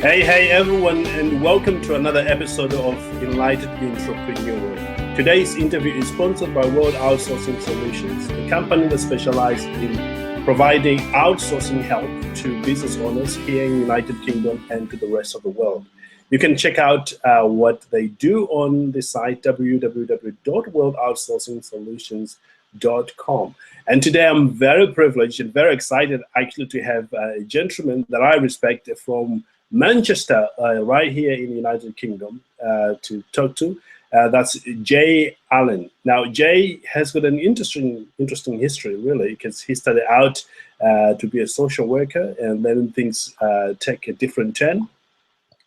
Hey everyone, and welcome to another episode of Enlightened Entrepreneur. Today's interview is sponsored by World Outsourcing Solutions, a company that specializes in providing outsourcing help to business owners here in the United Kingdom and to the rest of the world. You can check out what they do on the site www.worldoutsourcingsolutions.com. And today I'm very privileged and very excited actually to have a gentleman that I respect from Manchester, right here in the United Kingdom, to talk to. That's Jay Allen. Now, Jay has got an interesting history, really, because he started out to be a social worker, and then things take a different turn,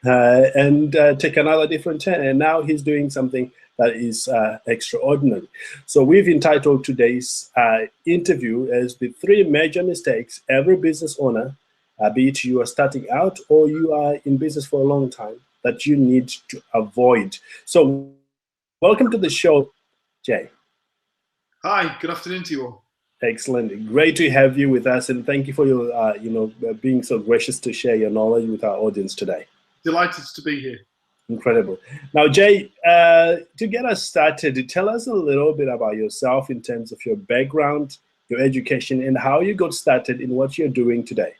and take another different turn, and now he's doing something that is extraordinary. So we've entitled today's interview as the 3 major mistakes every business owner, be it you are starting out or you are in business for a long time, that you need to avoid. So welcome to the show, Jay. Hi, good afternoon to you all. Excellent. Great to have you with us, and thank you for your being so gracious to share your knowledge with our audience today. Delighted to be here. Incredible. Now, Jay, to get us started, tell us a little bit about yourself in terms of your background, your education, and how you got started in what you're doing today.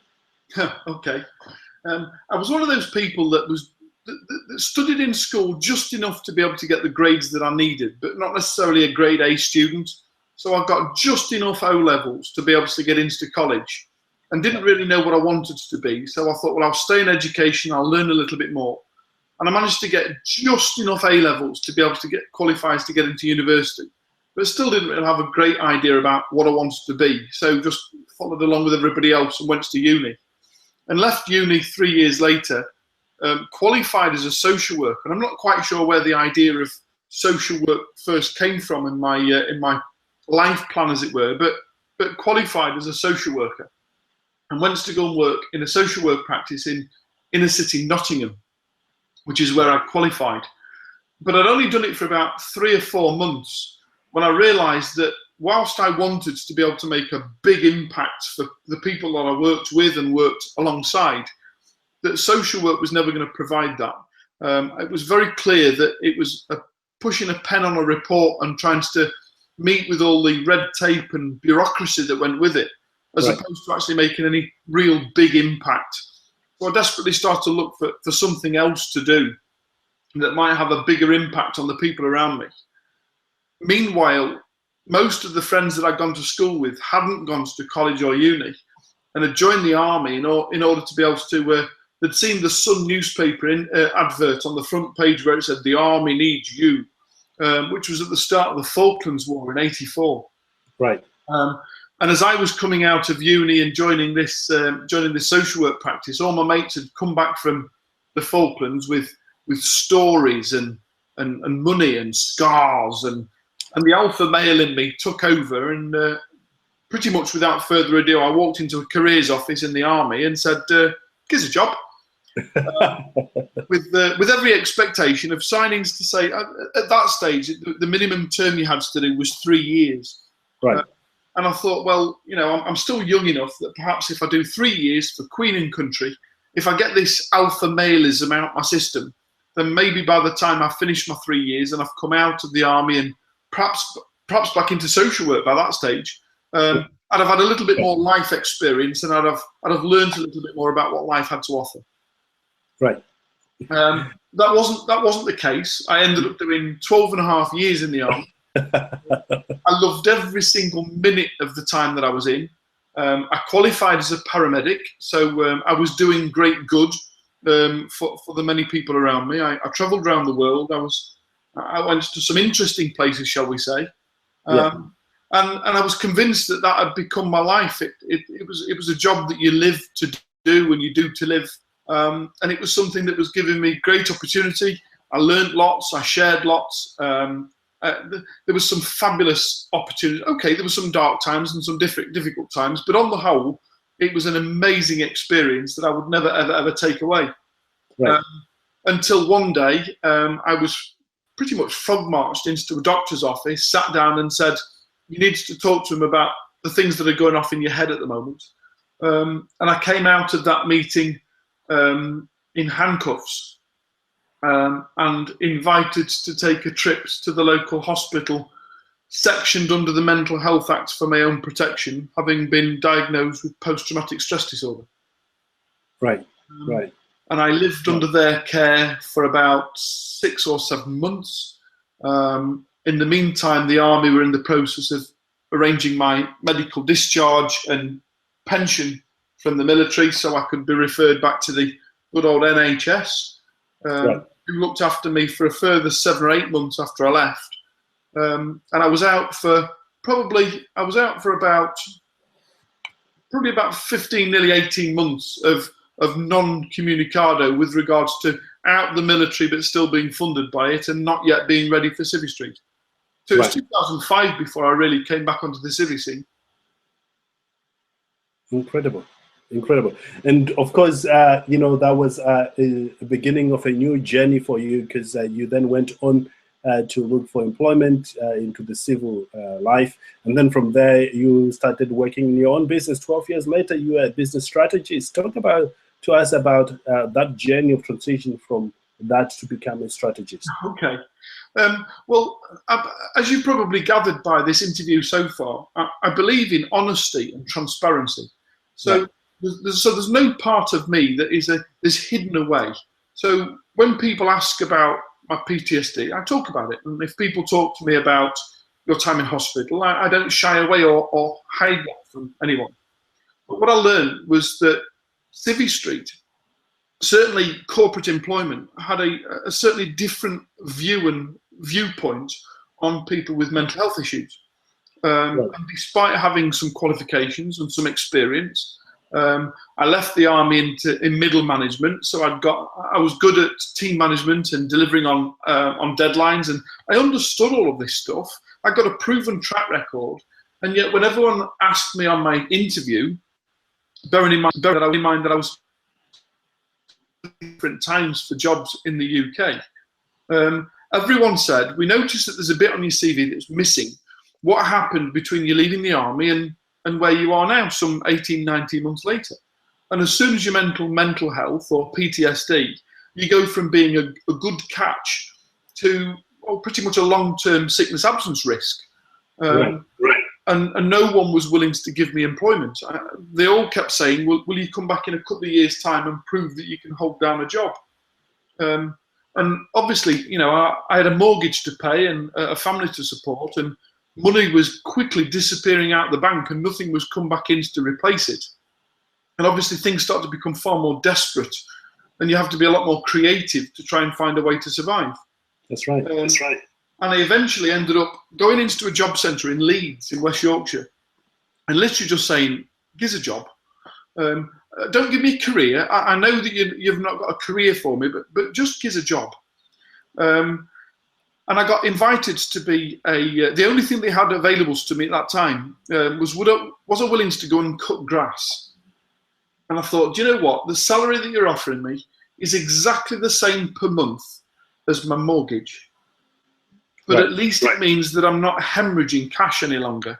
Okay. I was one of those people that studied in school just enough to be able to get the grades that I needed, but not necessarily a grade A student. So I got just enough O-levels to be able to get into college and didn't really know what I wanted to be. So I thought, well, I'll stay in education, I'll learn a little bit more. And I managed to get just enough A-levels to be able to get qualified to get into university, but still didn't really have a great idea about what I wanted to be. So just followed along with everybody else and went to uni. And left uni 3 years later, qualified as a social worker. And I'm not quite sure where the idea of social work first came from in my life plan, as it were, but qualified as a social worker, and went to go and work in a social work practice in inner city Nottingham, which is where I qualified. But I'd only done it for about 3 or 4 months when I realised that whilst I wanted to be able to make a big impact for the people that I worked with and worked alongside, that social work was never going to provide that. It was very clear that it was pushing a pen on a report and trying to meet with all the red tape and bureaucracy that went with it, as opposed to actually making any real big impact. So I desperately started to look for something else to do that might have a bigger impact on the people around me. Meanwhile, most of the friends that I'd gone to school with hadn't gone to college or uni and had joined the army in order to be able to, they'd seen the Sun newspaper advert on the front page where it said, "The army needs you," which was at the start of the Falklands War in '84. Right. And as I was coming out of uni and joining this social work practice, all my mates had come back from the Falklands with stories and money and scars, and the alpha male in me took over, and pretty much without further ado, I walked into a careers office in the army and said, "Here's a job," with every expectation of signings to say, at that stage, the minimum term you had to do was 3 years. Right. And I thought, well, I'm still young enough that perhaps if I do 3 years for Queen and Country, if I get this alpha maleism out my system, then maybe by the time I've finished my 3 years and I've come out of the army and perhaps back into social work by that stage, I'd have had a little bit more life experience, and I'd have learned a little bit more about what life had to offer. Right. That wasn't the case. I ended up doing 12 and a half years in the army. I loved every single minute of the time that I was in. I qualified as a paramedic, so I was doing great good for the many people around me. I travelled around the world. I went to some interesting places, shall we say, and I was convinced that had become my life. It was a job that you live to do and you do to live, and it was something that was giving me great opportunity. I learned lots. I shared lots. There was some fabulous opportunity. Okay, there were some dark times and some difficult times, but on the whole, it was an amazing experience that I would never, ever take away. Right. Until one day, I was pretty much frog marched into a doctor's office, sat down and said, "You need to talk to him about the things that are going off in your head at the moment." And I came out of that meeting in handcuffs and invited to take a trip to the local hospital, sectioned under the Mental Health Act for my own protection, having been diagnosed with post-traumatic stress disorder. Right. And I lived under their care for about 6 or 7 months. In the meantime, the army were in the process of arranging my medical discharge and pension from the military, so I could be referred back to the good old NHS, who looked after me for a further 7 or 8 months after I left. And I was out for probably about 15, nearly 18 months of non-communicado with regards to out the military but still being funded by it and not yet being ready for Civvy Street. So it was 2005 before I really came back onto the Civvy scene. Incredible. And of course, that was a beginning of a new journey for you, because you then went on to look for employment into the civil life. And then from there, you started working in your own business. 12 years later, you were a business strategist. Talk to us about that journey of transition from that to become a strategist. Okay. Well, as you probably gathered by this interview so far, I believe in honesty and transparency. So there's no part of me that is hidden away. So when people ask about my PTSD, I talk about it. And if people talk to me about your time in hospital, I don't shy away or hide that from anyone. But what I learned was that Civvy Street, certainly corporate employment, had a certainly different view and viewpoint on people with mental health issues. And despite having some qualifications and some experience, I left the army in middle management, so I was good at team management and delivering on deadlines, and I understood all of this stuff. I got a proven track record, and yet when everyone asked me on my interview, bearing in mind that I was different times for jobs in the UK, everyone said, "We noticed that there's a bit on your CV that's missing. What happened between you leaving the army and where you are now, some 18, 19 months later?" And as soon as you mental health or PTSD, you go from being a good catch to pretty much a long-term sickness absence risk. And no one was willing to give me employment. They all kept saying, will you come back in a couple of years' time and prove that you can hold down a job? And obviously, I had a mortgage to pay and a family to support, and money was quickly disappearing out the bank, and nothing was come back in to replace it. And obviously things start to become far more desperate, and you have to be a lot more creative to try and find a way to survive. That's right. And I eventually ended up going into a job centre in Leeds in West Yorkshire and literally just saying, "Give us a job. Don't give me a career. I know that you've not got a career for me, but just give us a job." And I got invited to be the only thing they had available to me at that time was I willing to go and cut grass? And I thought, do you know what? The salary that you're offering me is exactly the same per month as my mortgage. But at least it means that I'm not hemorrhaging cash any longer.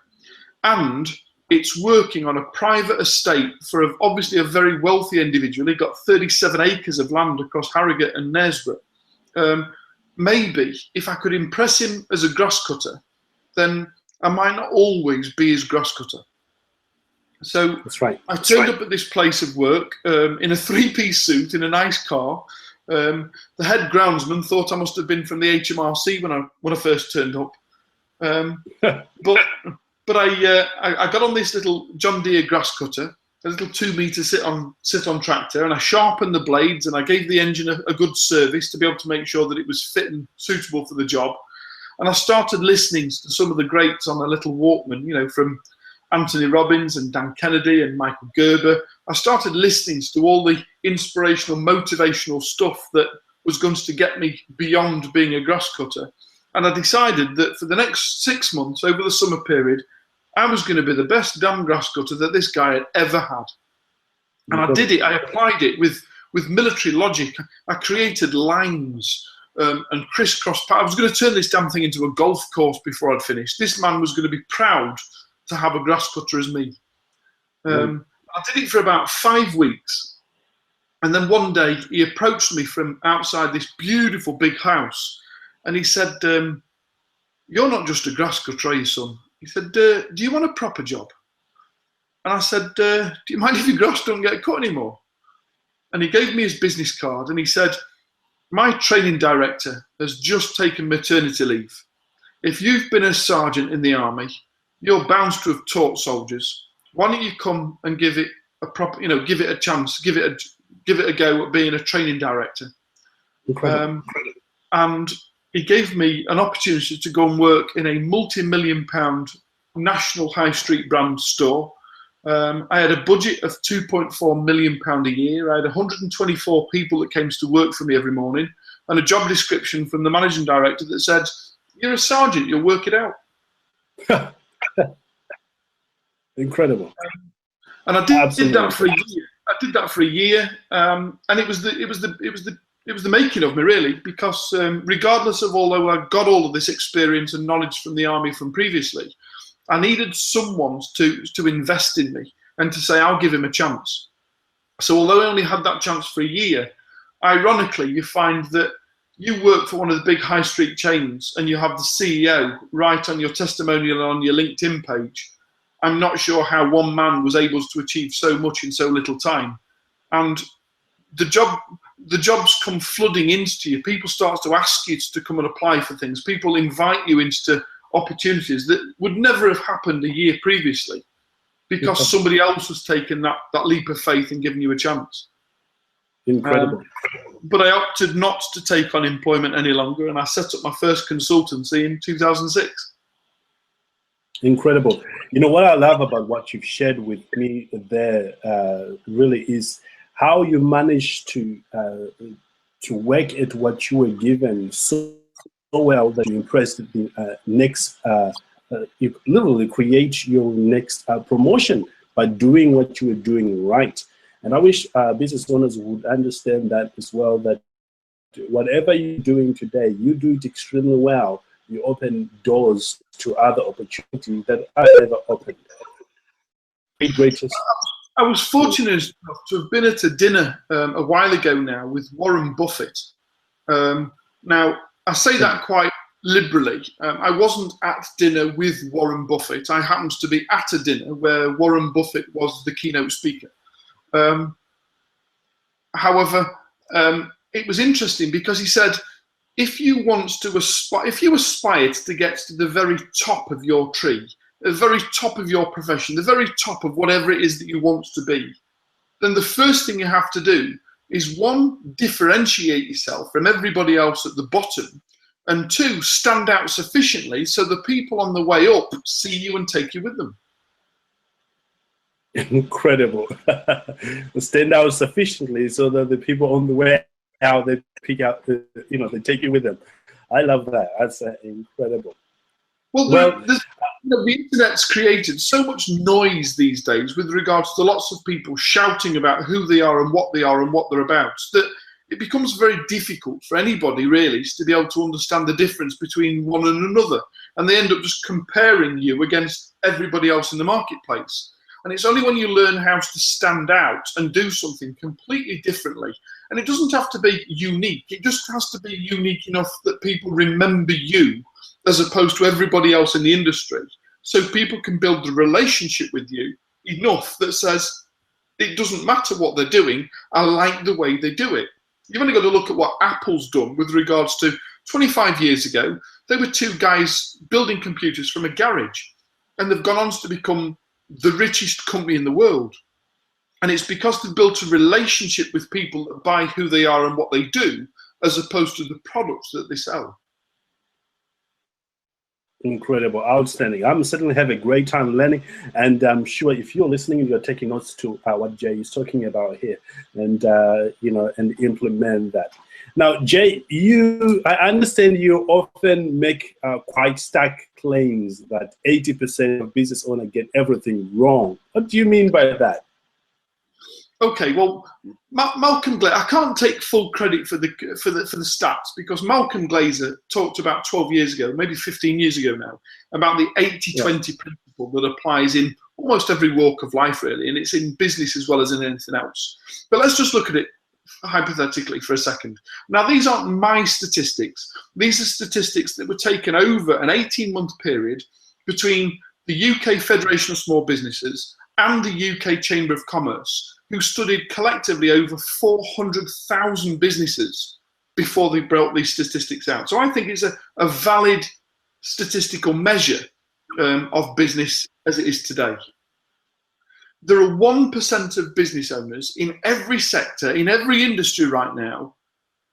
And it's working on a private estate for obviously a very wealthy individual. He got 37 acres of land across Harrogate and Knaresborough. Maybe if I could impress him as a grass cutter, then I might not always be his grass cutter. So I turned up at this place of work in a 3-piece suit in a nice car. The head groundsman thought I must have been from the HMRC when I first turned up. But I got on this little John Deere grass cutter, a little 2-meter sit on tractor, and I sharpened the blades, and I gave the engine a good service to be able to make sure that it was fit and suitable for the job. And I started listening to some of the greats on a little Walkman, from Anthony Robbins and Dan Kennedy and Michael Gerber. I started listening to all the inspirational, motivational stuff that was going to get me beyond being a grass cutter. And I decided that for the next 6 months, over the summer period, I was going to be the best damn grass cutter that this guy had ever had. And I did it. I applied it with military logic. I created lines and crisscross. I was going to turn this damn thing into a golf course before I'd finished. This man was going to be proud to have a grass cutter as me. I did it for about 5 weeks. And then one day he approached me from outside this beautiful big house, and he said, "You're not just a grass cutter, are you, son?" He said, "Do you want a proper job?" And I said, "Do you mind if your grass don't get cut anymore?" And he gave me his business card, and he said, "My training director has just taken maternity leave. If you've been a sergeant in the army, you're bound to have taught soldiers. Why don't you come and give it a proper, give it a chance, give it a go at being a training director?" Incredible. And he gave me an opportunity to go and work in a multi-million-pound national high street brand store. I had a budget of £2.4 million a year. I had 124 people that came to work for me every morning, and a job description from the managing director that said, "You're a sergeant, you'll work it out." Incredible. And I did that for a year. I did that for a year, and it was the making of me, really, because regardless of, although I got all of this experience and knowledge from the army from previously, I needed someone to invest in me and to say, "I'll give him a chance." So although I only had that chance for a year, ironically, you find that you work for one of the big high street chains and you have the CEO write on your testimonial on your LinkedIn page, "I'm not sure how one man was able to achieve so much in so little time." And the jobs come flooding into you. People start to ask you to come and apply for things. People invite you into opportunities that would never have happened a year previously because somebody else has taken that leap of faith and given you a chance. Incredible. But I opted not to take on employment any longer, and I set up my first consultancy in 2006. Incredible. You know, what I love about what you've shared with me there really is how you managed to work at what you were given so well that you impressed the next, you literally create your next promotion by doing what you were doing right. And I wish business owners would understand that as well, that whatever you're doing today, you do it extremely well. You open doors to other opportunities that are never opened. Greatest. I was fortunate enough to have been at a dinner a while ago now with Warren Buffett. Now, I say that quite liberally. I wasn't at dinner with Warren Buffett. I happened to be at a dinner where Warren Buffett was the keynote speaker. However, it was interesting because he said, if you aspire to get to the very top of your tree, the very top of your profession, the very top of whatever it is that you want to be, then the first thing you have to do is, one, differentiate yourself from everybody else at the bottom, and two, stand out sufficiently so the people on the way up see you and take you with them. Incredible. Stand out sufficiently so that the people on the way out, they pick out, they take you with them. I love that. That's incredible. Well, the internet's created so much noise these days with regards to lots of people shouting about who they are and what they're about, that it becomes very difficult for anybody really to be able to understand the difference between one and another, and they end up just comparing you against everybody else in the marketplace. And it's only when you learn how to stand out and do something completely differently, and it doesn't have to be unique, it just has to be unique enough that people remember you as opposed to everybody else in the industry, so people can build a relationship with you enough that says, it doesn't matter what they're doing, I like the way they do it. You've only got to look at what Apple's done with regards to 25 years ago. They were two guys building computers from a garage, and they've gone on to become the richest company in the world. And it's because they've built a relationship with people that buy who they are and what they do, as opposed to the products that they sell. Incredible, outstanding. I'm certainly have a great time learning, and I'm sure if you're listening, you're taking notes to what Jay is talking about here, and and implement that. Now, Jay, I understand you often make quite stark claims that 80% of business owners get everything wrong. What do you mean by that? Okay, well, Malcolm Glazer, I can't take full credit for the stats, because Malcolm Glazer talked about 12 years ago, maybe 15 years ago now, about the 80-20 principle that applies in almost every walk of life, really, and it's in business as well as in anything else. But let's just look at it hypothetically for a second. Now, these aren't my statistics. These are statistics that were taken over an 18-month period between the UK Federation of Small Businesses and the UK Chamber of Commerce, who studied collectively over 400,000 businesses before they brought these statistics out. So I think it's a valid statistical measure of business as it is today. There are 1% of business owners in every sector, in every industry right now,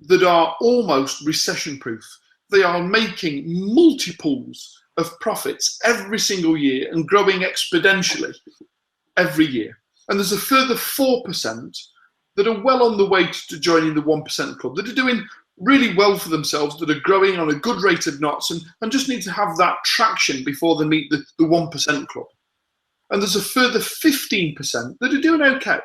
that are almost recession-proof. They are making multiples of profits every single year and growing exponentially every year. And there's a further 4% that are well on the way to joining the 1% club, that are doing really well for themselves, that are growing on a good rate of knots and just need to have that traction before they meet the 1% club. And there's a further 15% that are doing okay,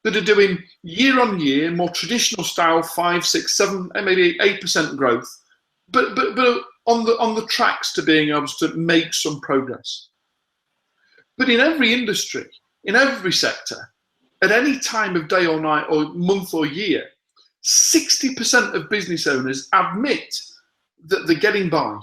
that are doing year on year, more traditional style, 5, 6, 7, maybe 8% growth, but on the tracks to being able to make some progress. But in every industry, in every sector, at any time of day or night or month or year, 60% of business owners admit that they're getting by,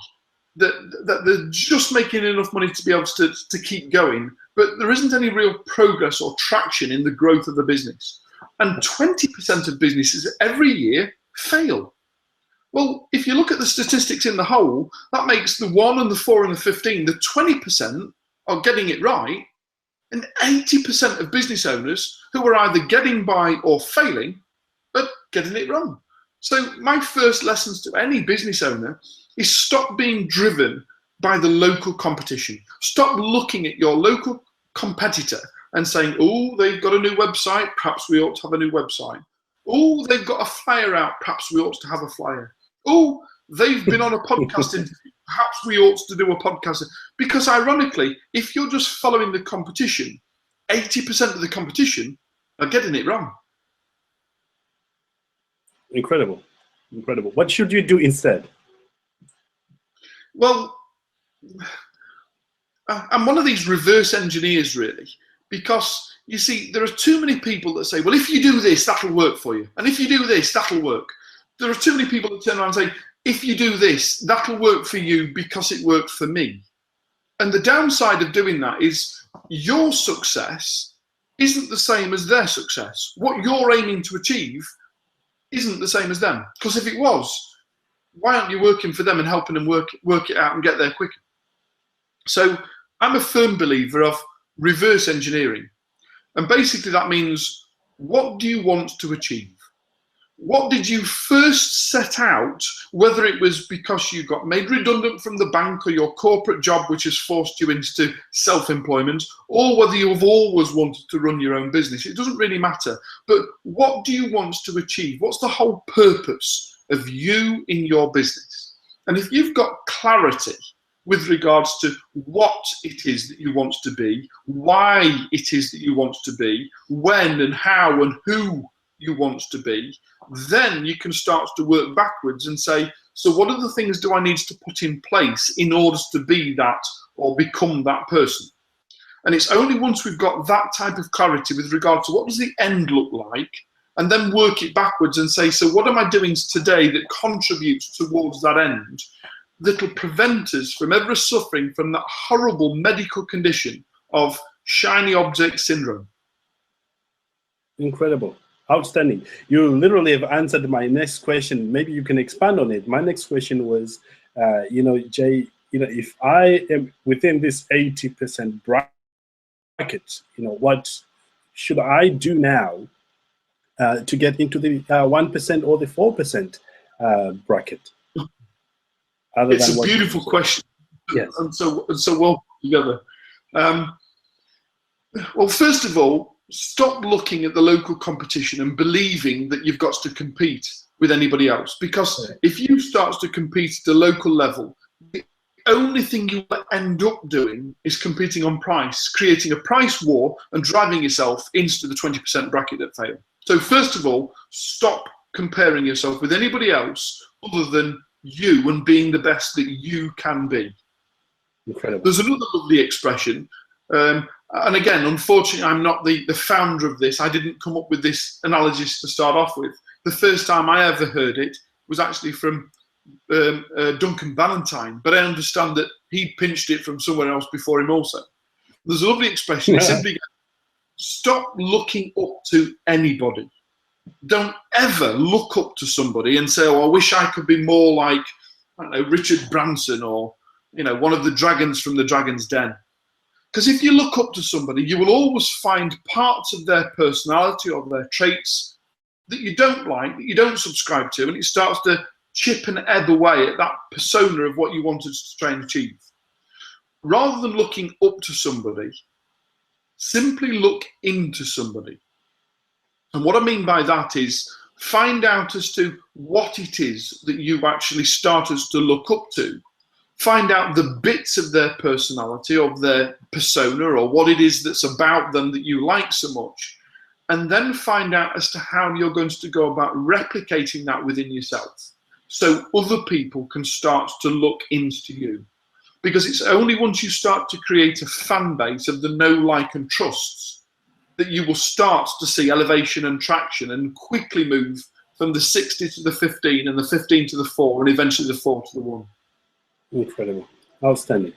that they're just making enough money to be able to keep going, but there isn't any real progress or traction in the growth of the business. And 20% of businesses every year fail. Well, if you look at the statistics in the whole, that makes the 1 and the 4 and the 15, the 20% are getting it right, and 80% of business owners who are either getting by or failing are getting it wrong. So my first lessons to any business owner is stop being driven by the local competition. Stop looking at your local competitor and saying, oh, they've got a new website, perhaps we ought to have a new website. Oh, they've got a flyer out, perhaps we ought to have a flyer. Oh, they've been on a podcast interview, perhaps we ought to do a podcast. Because ironically, if you're just following the competition, 80% of the competition are getting it wrong. Incredible. Incredible. What should you do instead? Well, I'm one of these reverse engineers, really, because you see, there are too many people that say, well, if you do this, that'll work for you. And if you do this, that'll work. There are too many people that turn around and say, if you do this, that'll work for you because it worked for me. And the downside of doing that is your success isn't the same as their success. What you're aiming to achieve isn't the same as them. Because if it was, why aren't you working for them and helping them work it out and get there quicker? So I'm a firm believer of reverse engineering. And basically that means, what do you want to achieve? What did you first set out, whether it was because you got made redundant from the bank or your corporate job, which has forced you into self-employment, or whether you have always wanted to run your own business? It doesn't really matter. But what do you want to achieve? What's the whole purpose of you in your business? And if you've got clarity with regards to what it is that you want to be, why it is that you want to be, when and how and who you want to be, then you can start to work backwards and say, so what are the things do I need to put in place in order to be that or become that person? And it's only once we've got that type of clarity with regard to what does the end look like, and then work it backwards and say, so what am I doing today that contributes towards that end, that'll prevent us from ever suffering from that horrible medical condition of shiny object syndrome. Incredible. Outstanding. You literally have answered my next question. Maybe you can expand on it. My next question was, Jay, if I am within this 80% bracket, what should I do now to get into the 1% or the 4% bracket? It's a beautiful question. Yes. And so well together. Well, first of all, stop looking at the local competition and believing that you've got to compete with anybody else. Because if you start to compete at the local level, the only thing you will end up doing is competing on price, creating a price war and driving yourself into the 20% bracket that fail. So first of all, stop comparing yourself with anybody else other than you and being the best that you can be. Incredible. There's another lovely expression. And again, unfortunately, I'm not the founder of this. I didn't come up with this analogy to start off with. The first time I ever heard it was actually from Duncan Ballantyne, but I understand that he pinched it from somewhere else before him also. There's a lovely expression. It simply goes, stop looking up to anybody. Don't ever look up to somebody and say, oh, I wish I could be more like, I don't know, Richard Branson or, one of the dragons from the Dragon's Den. Because if you look up to somebody, you will always find parts of their personality or their traits that you don't like, that you don't subscribe to, and it starts to chip and ebb away at that persona of what you wanted to try and achieve. Rather than looking up to somebody, simply look into somebody. And what I mean by that is find out as to what it is that you actually started to look up to. Find out the bits of their personality, of their persona, or what it is that's about them that you like so much. And then find out as to how you're going to go about replicating that within yourself, so other people can start to look into you. Because it's only once you start to create a fan base of the know, like, and trusts that you will start to see elevation and traction and quickly move from the 60 to the 15 and the 15 to the 4 and eventually the 4 to the 1. Incredible. Outstanding.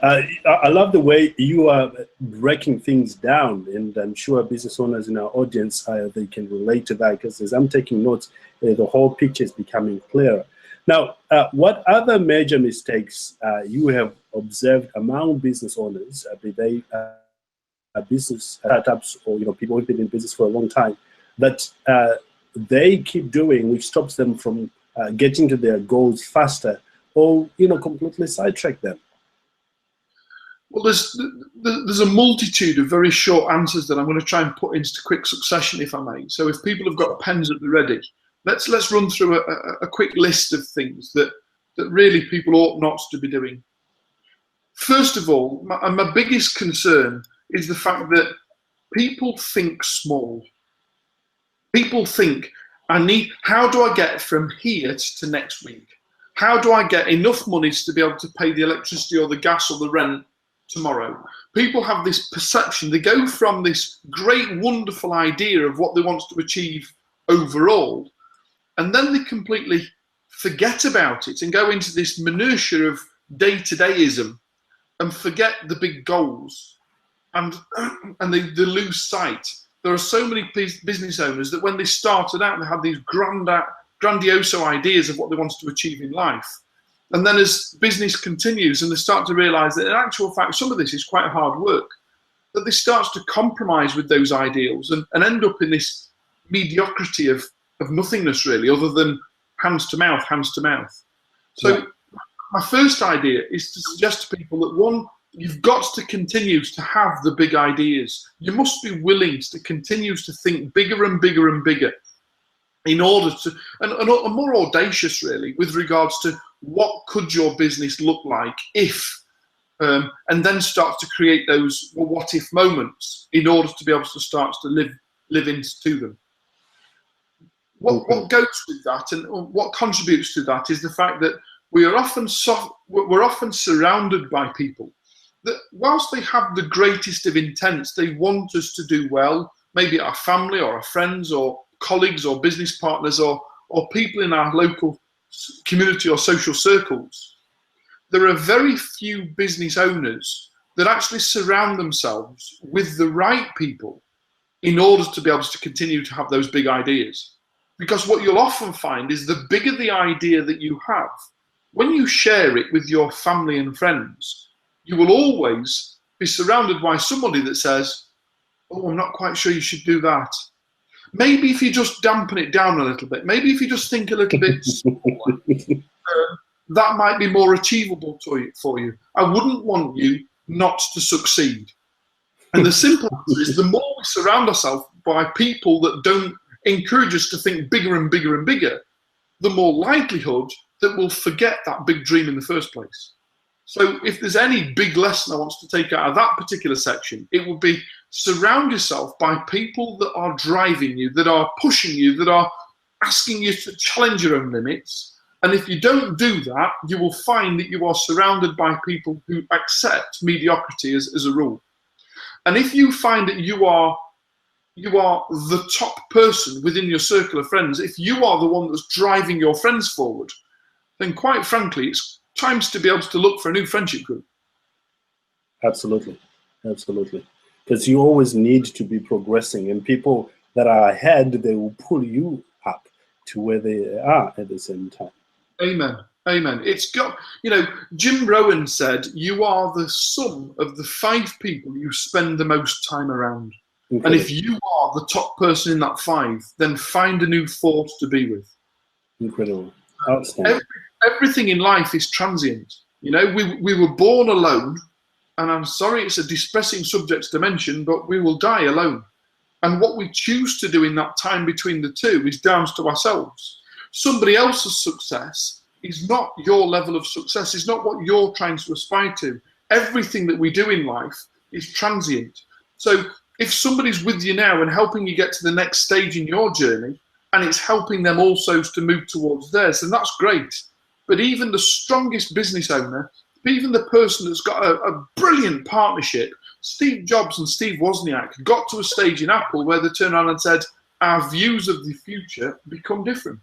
I love the way you are breaking things down, and I'm sure business owners in our audience, they can relate to that, because as I'm taking notes, the whole picture is becoming clearer. Now, what other major mistakes you have observed among business owners, be they business startups or people who've been in business for a long time, that they keep doing, which stops them from getting to their goals faster, or completely sidetrack them? Well, there's a multitude of very short answers that I'm going to try and put into quick succession, if I may. So if people have got pens at the ready, let's run through a quick list of things that really people ought not to be doing. First of all, my biggest concern is the fact that people think small. People think, how do I get from here to next week? How do I get enough money to be able to pay the electricity or the gas or the rent tomorrow? People have this perception. They go from this great, wonderful idea of what they want to achieve overall, and then they completely forget about it and go into this minutiae of day-to-dayism and forget the big goals, and they lose sight. There are so many business owners that when they started out, they had these grandiose ideas of what they wanted to achieve in life. And then as business continues and they start to realize that in actual fact, some of this is quite hard work, that they start to compromise with those ideals and end up in this mediocrity of nothingness, really, other than hands to mouth, hands to mouth. So my first idea is to suggest to people that, one, you've got to continue to have the big ideas. You must be willing to continue to think bigger and bigger and bigger, in order to, and more audacious, really, with regards to what could your business look like if, and then start to create those what if moments in order to be able to start to live into them. What goes with that and what contributes to that is the fact that we're often surrounded by people that, whilst they have the greatest of intents, they want us to do well, maybe our family or our friends or colleagues or business partners or people in our local community or social circles. There are very few business owners that actually surround themselves with the right people in order to be able to continue to have those big ideas. Because what you'll often find is the bigger the idea that you have, when you share it with your family and friends, you will always be surrounded by somebody that says, oh, I'm not quite sure you should do that. Maybe if you just dampen it down a little bit, maybe if you just think a little bit smaller, that might be more achievable for you. I wouldn't want you not to succeed. And the simple answer is, the more we surround ourselves by people that don't encourage us to think bigger and bigger and bigger, the more likelihood that we'll forget that big dream in the first place. So if there's any big lesson I want to take out of that particular section, it would be surround yourself by people that are driving you, that are pushing you, that are asking you to challenge your own limits. And if you don't do that, you will find that you are surrounded by people who accept mediocrity as a rule. And if you find that you are the top person within your circle of friends, if you are the one that's driving your friends forward, then quite frankly, it's time to be able to look for a new friendship group. Absolutely. Absolutely. Because you always need to be progressing, and people that are ahead, they will pull you up to where they are at the same time. Amen. Amen. It's got, Jim Rohn said, you are the sum of the 5 people you spend the most time around. Incredible. And if you are the top person in that 5, then find a new 4 to be with. Incredible. Outstanding. Everything in life is transient. We were born alone, and I'm sorry it's a distressing subject to mention, but we will die alone. And what we choose to do in that time between the two is down to ourselves. Somebody else's success is not your level of success, is not what you're trying to aspire to. Everything that we do in life is transient. So if somebody's with you now and helping you get to the next stage in your journey, and it's helping them also to move towards theirs, then that's great. But even the strongest business owner, even the person that's got a brilliant partnership, Steve Jobs and Steve Wozniak got to a stage in Apple where they turned around and said, our views of the future become different.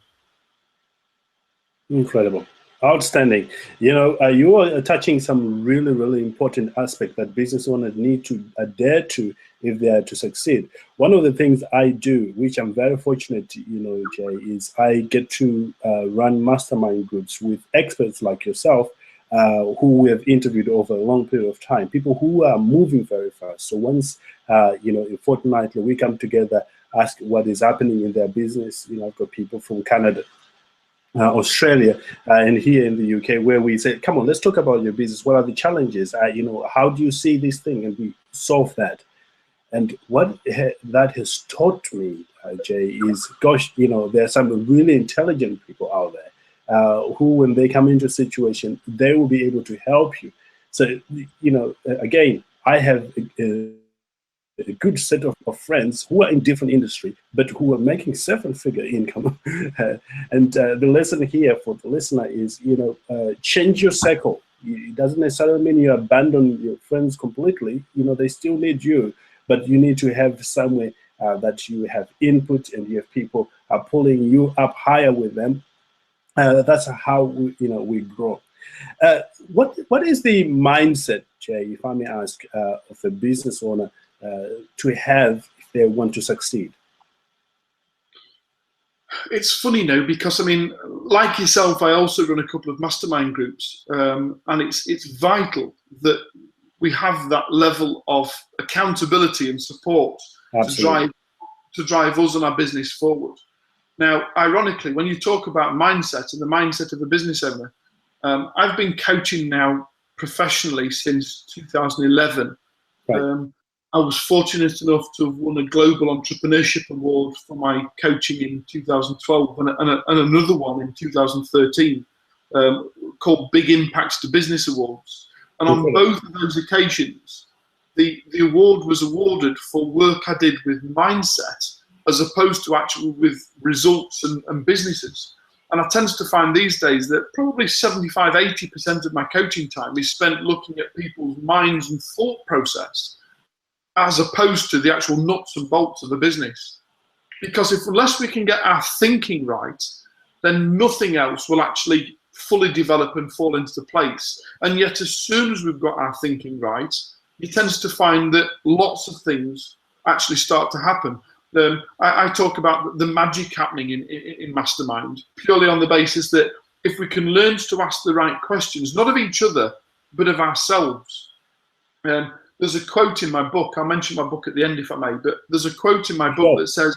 Incredible. Outstanding. You are touching some really, really important aspect that business owners need to adhere to if they are to succeed. One of the things I do, which I'm very fortunate, Jay, is I get to run mastermind groups with experts like yourself, who we have interviewed over a long period of time, people who are moving very fast. So once, fortnightly, we come together, ask what is happening in their business. I've got people from Canada, Australia, and here in the UK, where we say, come on, let's talk about your business. What are the challenges? How do you see this thing? And we solve that. And what that has taught me, Jay, is, gosh, there are some really intelligent people out there who, when they come into a situation, they will be able to help you. So, again, I have a good set of friends who are in different industry, but who are making 7-figure income. And the lesson here for the listener is, change your circle. It doesn't necessarily mean you abandon your friends completely. They still need you, but you need to have somewhere that you have input and you have people are pulling you up higher with them. That's how we grow. What is the mindset, Jay, if I may ask, of a business owner to have if they want to succeed? It's funny now because, like yourself, I also run a couple of mastermind groups, and it's vital that we have that level of accountability and support to drive us and our business forward. Now, ironically, when you talk about mindset and the mindset of a business owner, I've been coaching now professionally since 2011. Right. I was fortunate enough to have won a Global Entrepreneurship Award for my coaching in 2012 and another one in 2013 called Big Impacts to Business Awards. And on both of those occasions, the award was awarded for work I did with mindset as opposed to actually with results and businesses. And I tend to find these days that probably 75–80% of my coaching time is spent looking at people's minds and thought process as opposed to the actual nuts and bolts of the business. Because unless we can get our thinking right, then nothing else will actually fully develop and fall into place. And yet as soon as we've got our thinking right, you tend to find that lots of things actually start to happen. I talk about the magic happening in Mastermind, purely on the basis that if we can learn to ask the right questions, not of each other, but of ourselves. There's a quote in my book, I'll mention my book at the end if I may, but there's a quote in my book that says,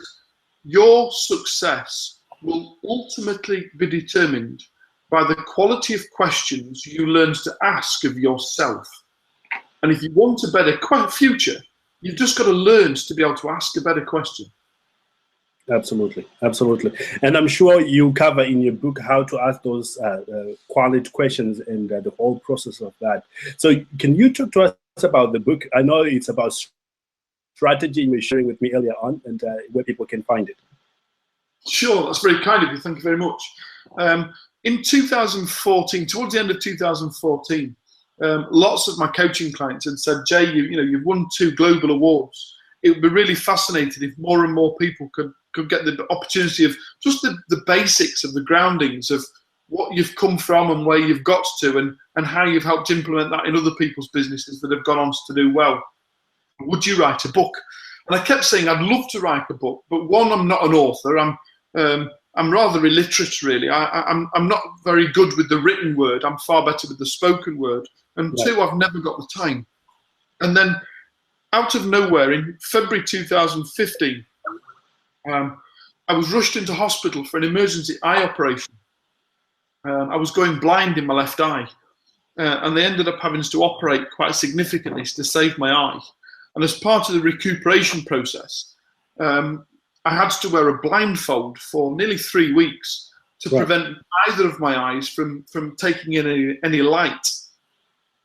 your success will ultimately be determined by the quality of questions you learn to ask of yourself. And if you want a better future, you've just got to learn to be able to ask a better question. Absolutely, absolutely. And I'm sure you cover in your book how to ask those quality questions and the whole process of that. So can you talk to us about the book? I know it's about strategy you were sharing with me earlier on, and where people can find it. Sure, that's very kind of you. Thank you very much. In 2014, towards the end of 2014, lots of my coaching clients had said, Jay, you've won 2 global awards. It would be really fascinating if more and more people could get the opportunity of just the basics of the groundings of what you've come from and where you've got to, and how you've helped implement that in other people's businesses that have gone on to do well. Would you write a book? And I kept saying I'd love to write a book, but one, I'm not an author. I'm rather illiterate, really. I'm not very good with the written word. I'm far better with the spoken word. And right. 2, I've never got the time. And then out of nowhere in February 2015, I was rushed into hospital for an emergency eye operation. I was going blind in my left eye, and they ended up having to operate quite significantly to save my eye. And as part of the recuperation process, I had to wear a blindfold for nearly 3 weeks to right. prevent either of my eyes from taking in any light.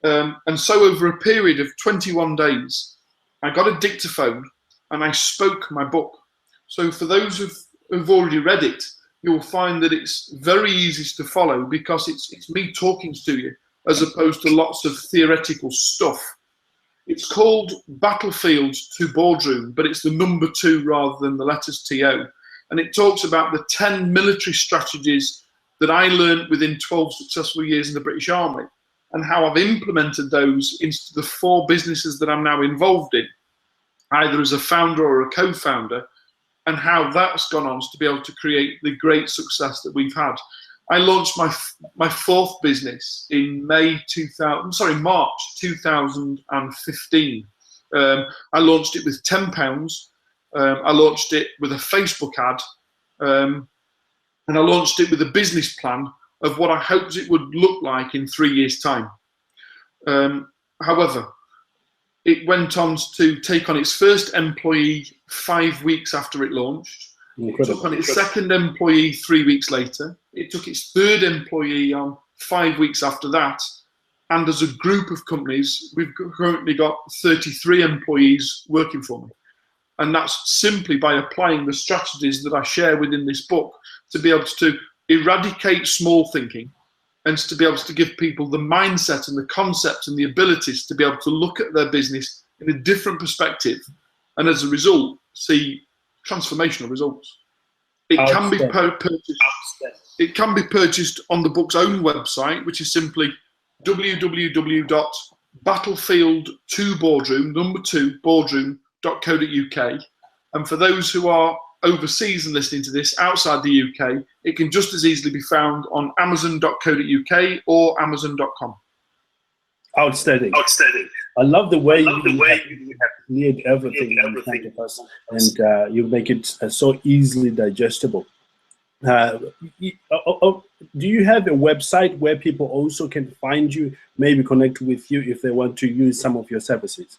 And so over a period of 21 days, I got a dictaphone and I spoke my book. So for those who've already read it, you'll find that it's very easy to follow, because it's me talking to you as opposed to lots of theoretical stuff. It's called Battlefield to Boardroom, but it's the number 2 rather than the letters TO. And it talks about the 10 military strategies that I learned within 12 successful years in the British Army, and how I've implemented those into the 4 businesses that I'm now involved in, either as a founder or a co-founder, and how that's gone on to be able to create the great success that we've had. I launched my 4th business in March 2015. I launched it with £10. I launched it with a Facebook ad, and I launched it with a business plan of what I hoped it would look like in 3 years' time. However, it went on to take on its first employee 5 weeks after it launched. Incredible. It took on its second employee 3 weeks later. It took its third employee on 5 weeks after that. And as a group of companies, we've currently got 33 employees working for me. And that's simply by applying the strategies that I share within this book to be able to eradicate small thinking, and to be able to give people the mindset and the concepts and the abilities to be able to look at their business in a different perspective, and as a result, see transformational results. It can be purchased. It can be purchased on the book's own website, which is simply www.battlefield2boardroom.co.uk. And for those who are overseas and listening to this outside the UK, it can just as easily be found on amazon.co.uk or amazon.com. Outstanding. I love the way you have cleared everything in front of us, and you make it so easily digestible. Do you have a website where people also can find you, maybe connect with you if they want to use some of your services?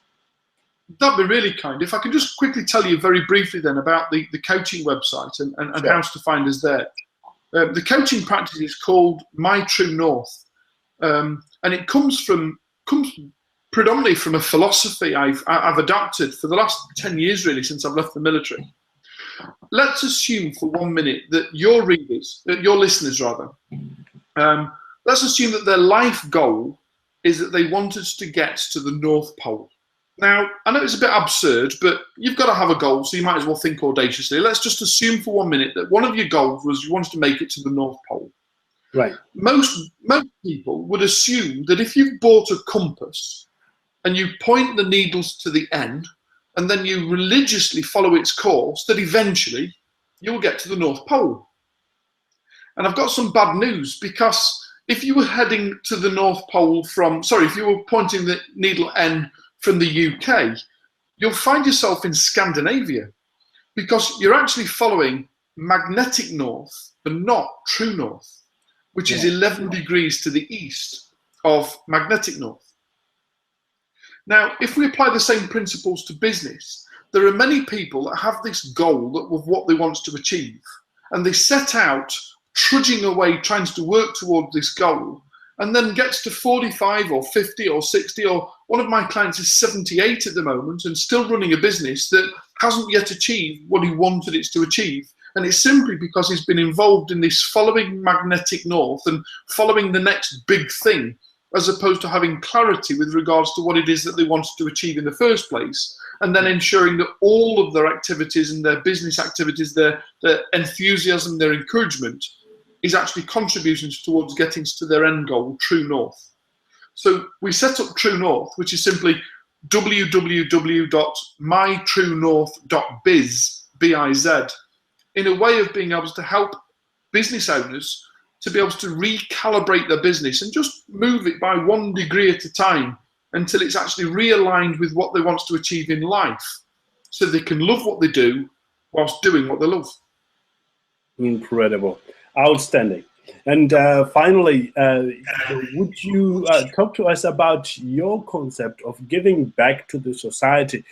That'd be really kind. If I could just quickly tell you very briefly then about the coaching website and sure. how to find us there. The coaching practice is called My True North, and it comes predominantly from a philosophy I've adapted for the last 10 years, really, since I've left the military. Let's assume for 1 minute that your listeners, let's assume that their life goal is that they wanted to get to the North Pole. Now, I know it's a bit absurd, but you've got to have a goal, so you might as well think audaciously. Let's just assume for 1 minute that one of your goals was you wanted to make it to the North Pole. Right. Most people would assume that if you've bought a compass and you point the needles to the end, and then you religiously follow its course, that eventually you'll get to the North Pole. And I've got some bad news, because if you were heading to the North Pole if you were pointing the needle end from the UK, you'll find yourself in Scandinavia, because you're actually following magnetic north and not true north, which is 11 degrees to the east of magnetic north. Now, if we apply the same principles to business, there are many people that have this goal of what they want to achieve, and they set out trudging away, trying to work toward this goal, and then gets to 45 or 50 or 60, or one of my clients is 78 at the moment and still running a business that hasn't yet achieved what he wanted it to achieve. And it's simply because he's been involved in this following magnetic north and following the next big thing, as opposed to having clarity with regards to what it is that they wanted to achieve in the first place, and then ensuring that all of their activities and their business activities, their enthusiasm, their encouragement is actually contributing towards getting to their end goal, True North. So we set up True North, which is simply www.mytruenorth.biz, B-I-Z, in a way of being able to help business owners to be able to recalibrate their business and just move it by 1 degree at a time until it's actually realigned with what they want to achieve in life, so they can love what they do whilst doing what they love. Incredible. Outstanding. And finally, would you talk to us about your concept of giving back to the society?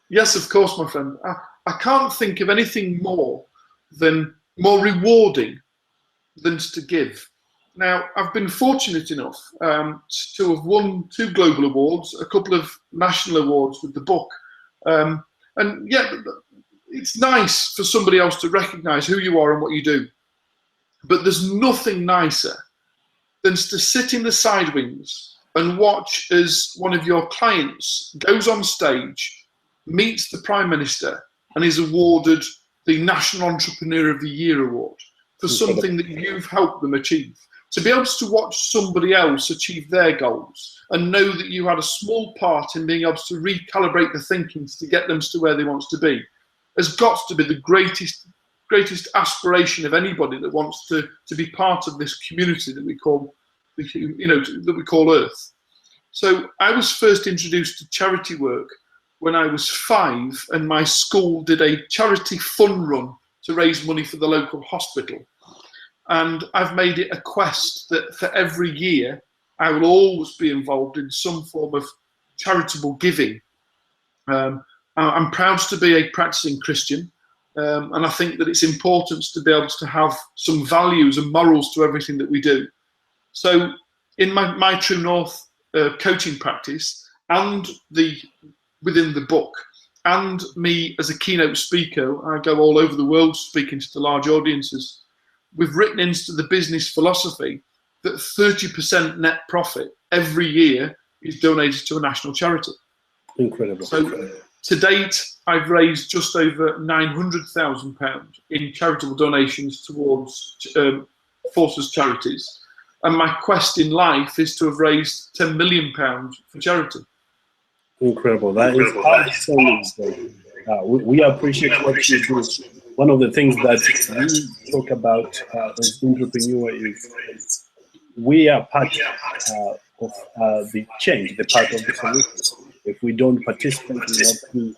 Yes, of course, my friend. I can't think of anything more rewarding than to give. Now, I've been fortunate enough to have won 2 global awards, a couple of national awards with the book. And yeah, it's nice for somebody else to recognize who you are and what you do. But there's nothing nicer than to sit in the side wings and watch as one of your clients goes on stage, meets the Prime Minister, and is awarded the National Entrepreneur of the Year award for something that you've helped them achieve. To be able to watch somebody else achieve their goals and know that you had a small part in being able to recalibrate the thinking to get them to where they want to be has got to be the greatest aspiration of anybody that wants to be part of this community that we call, Earth. So I was first introduced to charity work when I was 5, and my school did a charity fun run to raise money for the local hospital. And I've made it a quest that for every year, I will always be involved in some form of charitable giving. I'm proud to be a practicing Christian, and I think that it's important to be able to have some values and morals to everything that we do. So in my True North coaching practice, and within the book, and me as a keynote speaker, I go all over the world speaking to large audiences. We've written into the business philosophy that 30% net profit every year is donated to a national charity. Incredible. So to date, I've raised just over £900,000 in charitable donations towards Forces charities. And my quest in life is to have raised £10 million for charity. Incredible. That is absolutely. We appreciate what you do. One of the things that we talk about as entrepreneur is we are part of the change, the part of the solution. If we don't participate in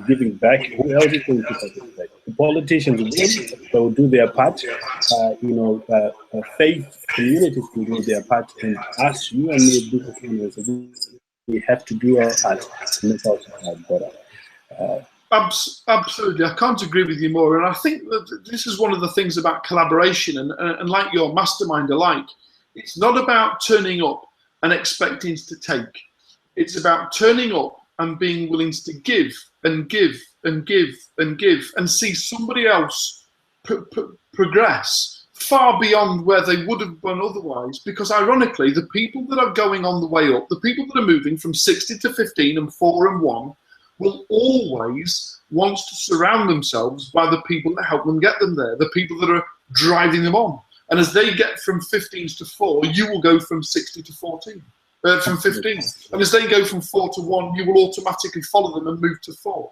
giving back, who else is going to participate? The politicians will do their part. Faith communities will do their part, and us, you and me, business owners, we have to do our part to make our society better. Absolutely, I can't agree with you more. And I think that this is one of the things about collaboration, and like your mastermind alike, it's not about turning up and expecting to take. It's about turning up and being willing to give and give and give and give and see somebody else progress far beyond where they would have gone otherwise. Because ironically, the people that are going on the way up, the people that are moving from 60 to 15 and 4 and 1, will always want to surround themselves by the people that help them get them there, the people that are driving them on. And as they get from 15s to 4, you will go from 60 to 14. From 15. And as they go from 4 to 1, you will automatically follow them and move to 4.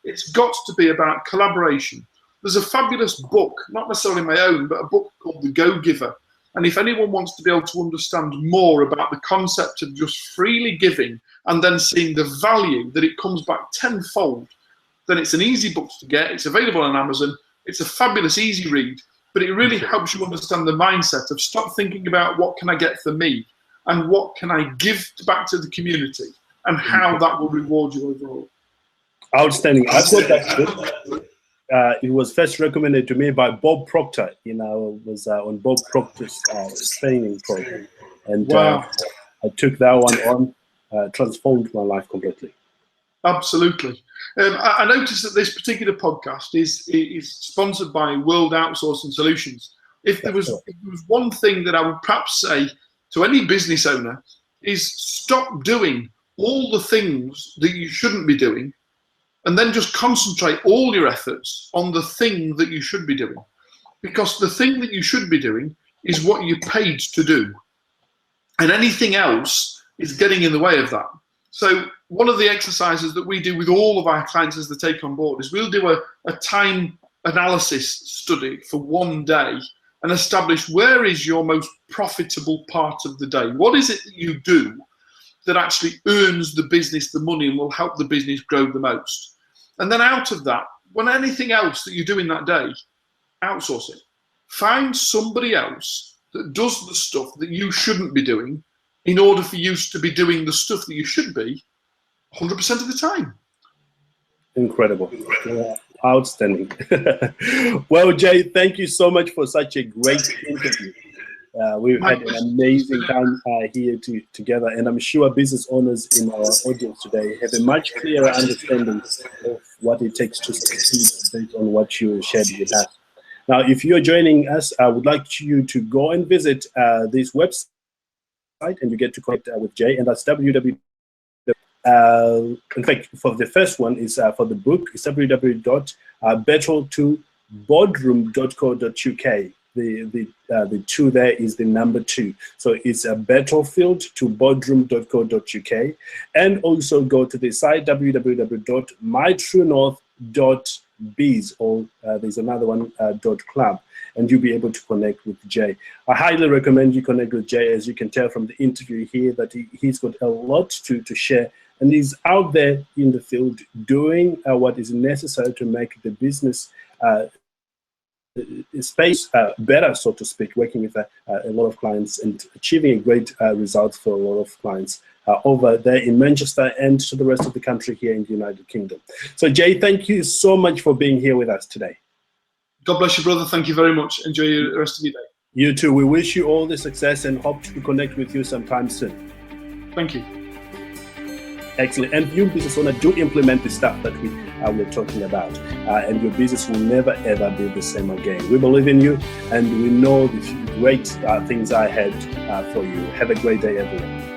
It's got to be about collaboration. There's a fabulous book, not necessarily my own, but a book called The Go-Giver. And if anyone wants to be able to understand more about the concept of just freely giving and then seeing the value that it comes back tenfold, then it's an easy book to get. It's available on Amazon. It's a fabulous, easy read, but it really helps you understand the mindset of stop thinking about what can I get for me, and what can I give back to the community, and how that will reward you overall. Outstanding. I've got that book. It was first recommended to me by Bob Proctor. Was on Bob Proctor's training program, and wow. I took that one on, transformed my life completely. Absolutely. I noticed that this particular podcast is sponsored by World Outsourcing Solutions. If there was one thing that I would perhaps say to any business owner, is stop doing all the things that you shouldn't be doing, and then just concentrate all your efforts on the thing that you should be doing. Because the thing that you should be doing is what you're paid to do. And anything else is getting in the way of that. So one of the exercises that we do with all of our clients as they take on board is we'll do a time analysis study for one day and establish where is your most profitable part of the day. What is it that you do that actually earns the business the money and will help the business grow the most? And then out of that, when anything else that you do in that day, outsource it. Find somebody else that does the stuff that you shouldn't be doing in order for you to be doing the stuff that you should be 100% of the time. Incredible. Outstanding. Well, Jay, thank you so much for such a great interview. We've had an amazing time here together, and I'm sure business owners in our audience today have a much clearer understanding of what it takes to succeed based on what you shared with us. Now, if you're joining us, I would like you to go and visit this website, and you get to connect with Jay, and that's www. In fact, for the first one is for the book, it's www.battle2boardroom.co.uk. The two there is the number 2. So it's a battlefield to boardroom.co.uk. And also go to the site www.mytruenorth.biz, or there's another one, .club, and you'll be able to connect with Jay. I highly recommend you connect with Jay. As you can tell from the interview here, that he's got a lot to share, and he's out there in the field doing what is necessary to make the business space better, so to speak, working with a lot of clients and achieving a great results for a lot of clients over there in Manchester and to the rest of the country here in the United Kingdom. So Jay, thank you so much for being here with us today. God bless you, brother. Thank you very much. Enjoy the rest of your day. You too. We wish you all the success and hope to connect with you sometime soon. Thank you. Excellent. And you, business owner, do implement the stuff that we're talking about, and your business will never ever be the same again. We believe in you, and we know the great things are ahead for you. Have a great day, everyone.